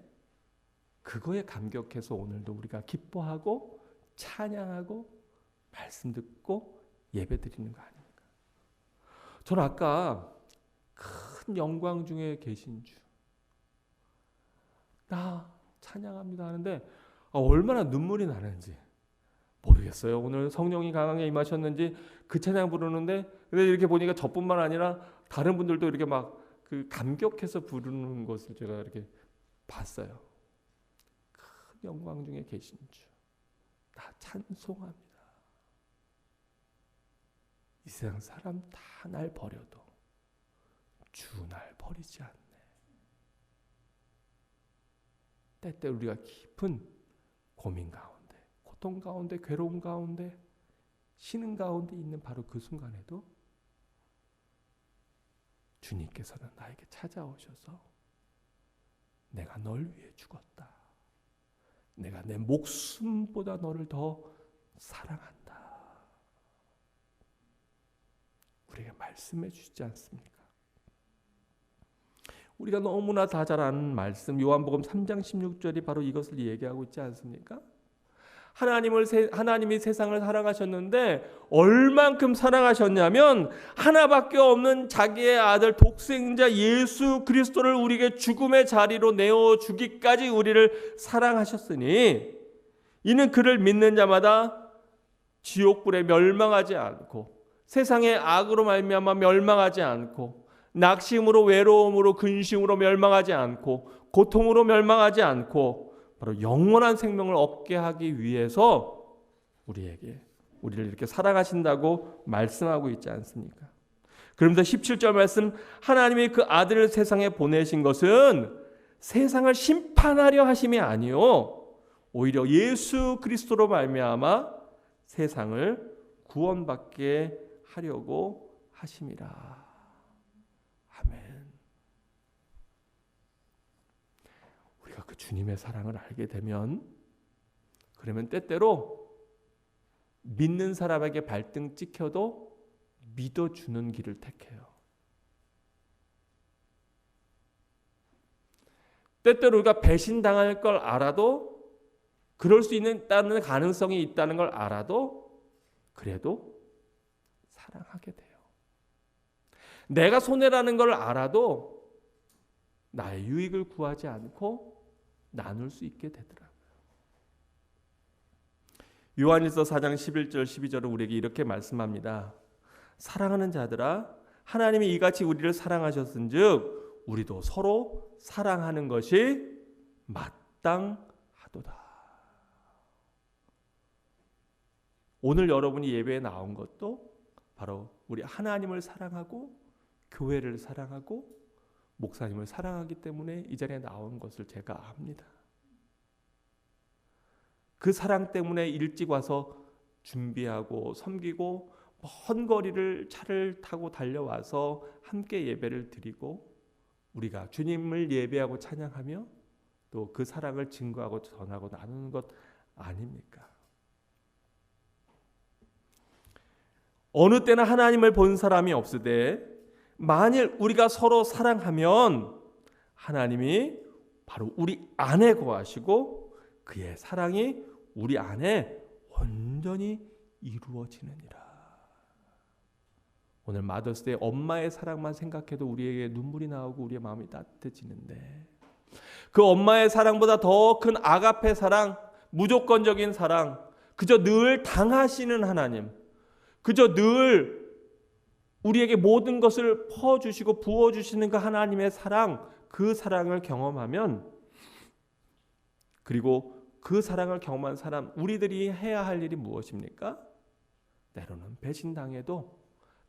그거에 감격해서 오늘도 우리가 기뻐하고 찬양하고 말씀 듣고 예배 드리는 거 아닙니까? 저는 아까 큰 영광 중에 계신 주, 나 찬양합니다 하는데 얼마나 눈물이 나는지 모르겠어요. 오늘 성령이 강하게 임하셨는지 그 찬양 부르는데, 근데 이렇게 보니까 저뿐만 아니라 다른 분들도 이렇게 막 그 감격해서 부르는 것을 제가 이렇게 봤어요. 큰 영광 중에 계신 주, 나 찬송합니다. 이 세상 사람 다 날 버려도 주 날 버리지 않네. 때때로 우리가 깊은 고민 가운데, 고통 가운데, 괴로움 가운데, 쉬는 가운데 있는 바로 그 순간에도 주님께서는 나에게 찾아오셔서 내가 널 위해 죽었다. 내가 내 목숨보다 너를 더 사랑한다. 우리에게 말씀해 주시지 않습니까? 우리가 너무나 다 잘 아는 말씀, 요한복음 3장 16절이 바로 이것을 얘기하고 있지 않습니까? 하나님이 세상을 사랑하셨는데 얼만큼 사랑하셨냐면 하나밖에 없는 자기의 아들 독생자 예수 그리스도를 우리에게 죽음의 자리로 내어주기까지 우리를 사랑하셨으니, 이는 그를 믿는 자마다 지옥불에 멸망하지 않고, 세상의 악으로 말미암아 멸망하지 않고, 낙심으로 외로움으로 근심으로 멸망하지 않고, 고통으로 멸망하지 않고, 바로 영원한 생명을 얻게 하기 위해서 우리에게 우리를 이렇게 사랑하신다고 말씀하고 있지 않습니까? 그러면서 17절 말씀, 하나님이 그 아들을 세상에 보내신 것은 세상을 심판하려 하심이 아니요 오히려 예수 그리스도로 말미암아 세상을 구원받게 하려고 하심이라. 아멘. 우리가 그 주님의 사랑을 알게 되면 그러면 때때로 믿는 사람에게 발등 찍혀도 믿어주는 길을 택해요. 때때로 우리가 배신당할 걸 알아도 그럴 수 있다는 가능성이 있다는 걸 알아도 그래도 사랑하게 돼요. 내가 손해라는 걸 알아도 나의 유익을 구하지 않고 나눌 수 있게 되더라고요. 요한일서 4장 11절 12절은 우리에게 이렇게 말씀합니다. 사랑하는 자들아 하나님이 이같이 우리를 사랑하셨은즉 우리도 서로 사랑하는 것이 마땅하도다. 오늘 여러분이 예배에 나온 것도 바로 우리 하나님을 사랑하고 교회를 사랑하고 목사님을 사랑하기 때문에 이 자리에 나온 것을 제가 압니다. 그 사랑 때문에 일찍 와서 준비하고 섬기고 먼 거리를 차를 타고 달려와서 함께 예배를 드리고 우리가 주님을 예배하고 찬양하며 또 그 사랑을 증거하고 전하고 나누는 것 아닙니까? 어느 때나 하나님을 본 사람이 없으되 만일 우리가 서로 사랑하면 하나님이 바로 우리 안에 거하시고 그의 사랑이 우리 안에 온전히 이루어지느니라. 오늘 마더스데이 엄마의 사랑만 생각해도 우리에게 눈물이 나오고 우리의 마음이 따뜻해지는데 그 엄마의 사랑보다 더 큰 아가페 사랑, 무조건적인 사랑, 그저 늘 당하시는 하나님, 그저 늘 우리에게 모든 것을 퍼주시고 부어주시는 그 하나님의 사랑, 그 사랑을 경험하면 그리고 그 사랑을 경험한 사람, 우리들이 해야 할 일이 무엇입니까? 때로는 배신당해도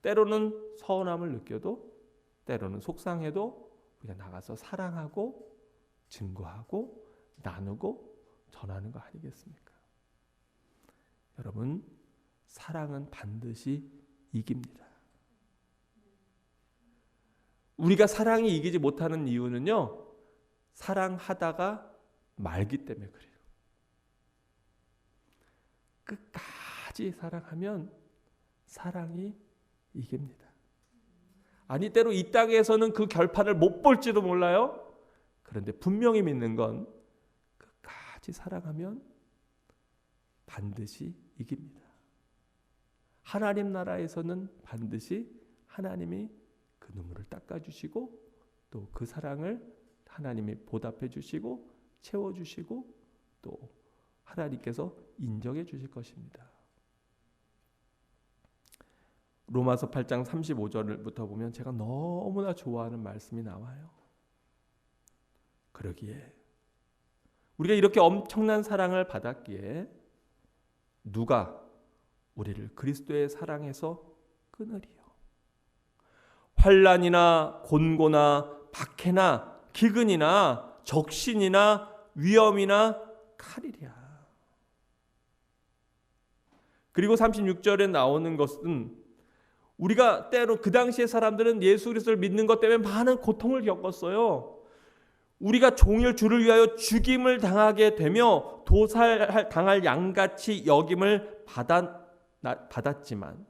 때로는 서운함을 느껴도 때로는 속상해도 우리가 나가서 사랑하고 증거하고 나누고 전하는 거 아니겠습니까? 여러분, 사랑은 반드시 이깁니다. 우리가 사랑이 이기지 못하는 이유는요, 사랑하다가 말기 때문에 그래요. 끝까지 사랑하면 사랑이 이깁니다. 아니 때로 이 땅에서는 그 결판을 못 볼지도 몰라요. 그런데 분명히 믿는 건 끝까지 사랑하면 반드시 이깁니다. 하나님 나라에서는 반드시 하나님이 그 눈물을 닦아주시고 또 그 사랑을 하나님이 보답해 주시고 채워주시고 또 하나님께서 인정해 주실 것입니다. 로마서 8장 35절부터 보면 제가 너무나 좋아하는 말씀이 나와요. 그러기에 우리가 이렇게 엄청난 사랑을 받았기에 누가 우리를 그리스도의 사랑에서 끊으리요? 환난이나 곤고나 박해나 기근이나 적신이나 위험이나 칼이랴. 그리고 36절에 나오는 것은 우리가 때로 그 당시의 사람들은 예수 그리스도를 믿는 것 때문에 많은 고통을 겪었어요. 우리가 종일 주를 위하여 죽임을 당하게 되며 도살당할 양같이 여김을 받았지만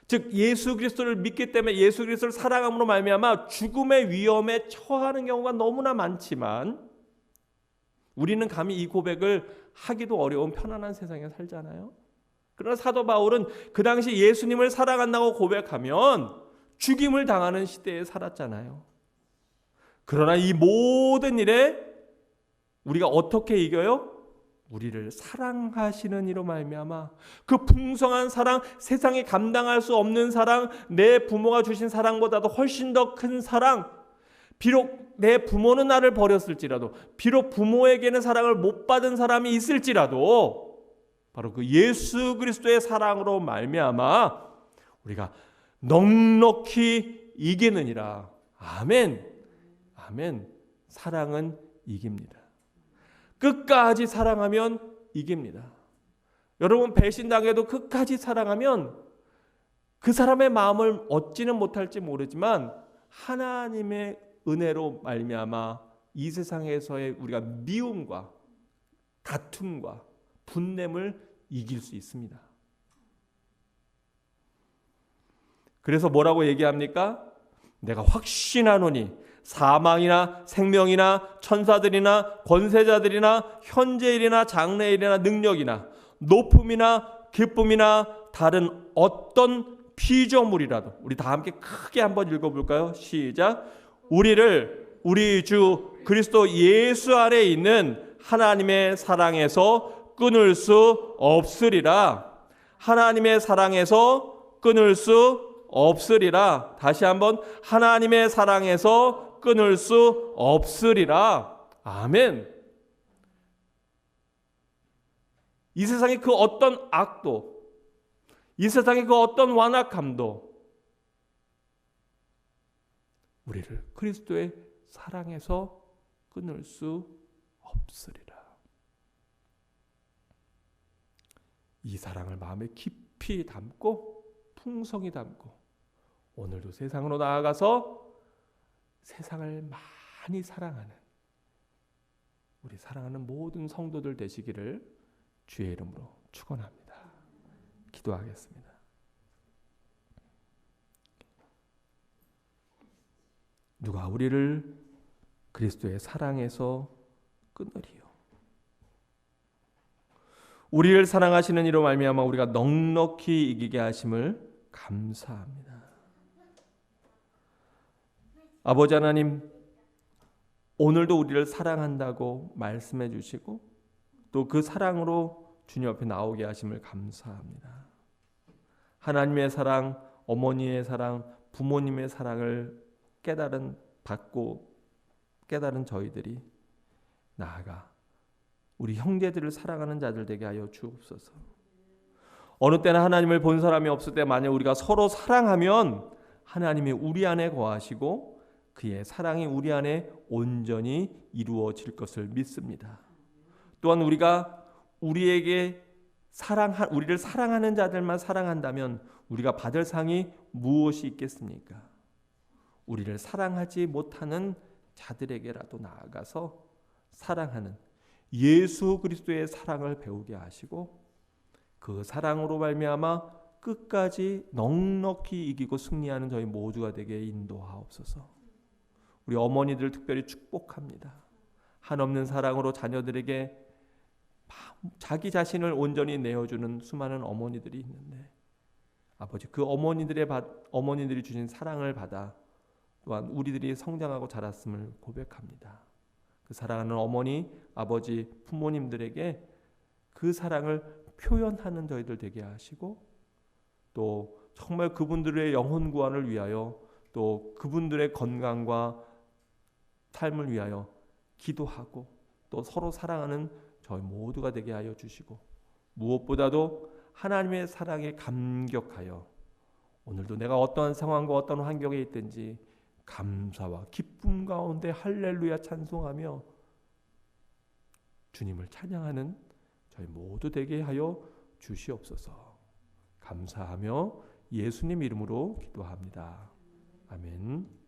즉 예수 그리스도를 믿기 때문에 예수 그리스도를 사랑함으로 말미암아 죽음의 위험에 처하는 경우가 너무나 많지만 우리는 감히 이 고백을 하기도 어려운 편안한 세상에 살잖아요. 그러나 사도 바울은 그 당시 예수님을 사랑한다고 고백하면 죽임을 당하는 시대에 살았잖아요. 그러나 이 모든 일에 우리가 어떻게 이겨요? 우리를 사랑하시는 이로 말미암아 그 풍성한 사랑, 세상에 감당할 수 없는 사랑, 내 부모가 주신 사랑보다도 훨씬 더 큰 사랑, 비록 내 부모는 나를 버렸을지라도 비록 부모에게는 사랑을 못 받은 사람이 있을지라도 바로 그 예수 그리스도의 사랑으로 말미암아 우리가 넉넉히 이기느니라. 아멘. 아멘. 사랑은 이깁니다. 끝까지 사랑하면 이깁니다. 여러분, 배신당해도 끝까지 사랑하면 그 사람의 마음을 얻지는 못할지 모르지만 하나님의 은혜로 말미암아 이 세상에서의 우리가 미움과 다툼과 분냄을 이길 수 있습니다. 그래서 뭐라고 얘기합니까? 내가 확신하노니 사망이나 생명이나 천사들이나 권세자들이나 현재일이나 장래일이나 능력이나 높음이나 기쁨이나 다른 어떤 피조물이라도, 우리 다 함께 크게 한번 읽어볼까요? 시작. 우리를 우리 주 그리스도 예수 아래 있는 하나님의 사랑에서 끊을 수 없으리라. 하나님의 사랑에서 끊을 수 없으리라. 다시 한번, 하나님의 사랑에서 끊을 수 없으리라. 아멘. 이 세상의 그 어떤 악도, 이 세상의 그 어떤 완악함도 우리를 그리스도의 사랑에서 끊을 수 없으리라. 이 사랑을 마음에 깊이 담고 풍성히 담고 오늘도 세상으로 나아가서 세상을 많이 사랑하는, 우리 사랑하는 모든 성도들 되시기를 주의 이름으로 축원합니다. 기도하겠습니다. 누가 우리를 그리스도의 사랑에서 끊으리요? 우리를 사랑하시는 이로 말미암아 우리가 넉넉히 이기게 하심을 감사합니다. 아버지 하나님, 오늘도 우리를 사랑한다고 말씀해 주시고 또 그 사랑으로 주님 앞에 나오게 하심을 감사합니다. 하나님의 사랑, 어머니의 사랑, 부모님의 사랑을 깨달은 저희들이 나아가 우리 형제들을 사랑하는 자들 되게 하여 주옵소서. 어느 때나 하나님을 본 사람이 없을 때 만약 우리가 서로 사랑하면 하나님이 우리 안에 거하시고 그의 사랑이 우리 안에 온전히 이루어질 것을 믿습니다. 또한 우리가 우리를 사랑하는 자들만 사랑한다면 우리가 받을 상이 무엇이 있겠습니까? 우리를 사랑하지 못하는 자들에게라도 나아가서 사랑하는 예수 그리스도의 사랑을 배우게 하시고 그 사랑으로 말미암아 끝까지 넉넉히 이기고 승리하는 저희 모두가 되게 인도하옵소서. 우리 어머니들 특별히 축복합니다. 한없는 사랑으로 자녀들에게 자기 자신을 온전히 내어주는 수많은 어머니들이 있는데 아버지, 그 어머니들이 주신 사랑을 받아 또한 우리들이 성장하고 자랐음을 고백합니다. 그 사랑하는 어머니, 아버지, 부모님들에게 그 사랑을 표현하는 저희들 되게 하시고 또 정말 그분들의 영혼 구원을 위하여 또 그분들의 건강과 삶을 위하여 기도하고 또 서로 사랑하는 저희 모두가 되게 하여 주시고 무엇보다도 하나님의 사랑에 감격하여 오늘도 내가 어떠한 상황과 어떤 환경에 있든지 감사와 기쁨 가운데 할렐루야 찬송하며 주님을 찬양하는 저희 모두 되게 하여 주시옵소서. 감사하며 예수님 이름으로 기도합니다. 아멘.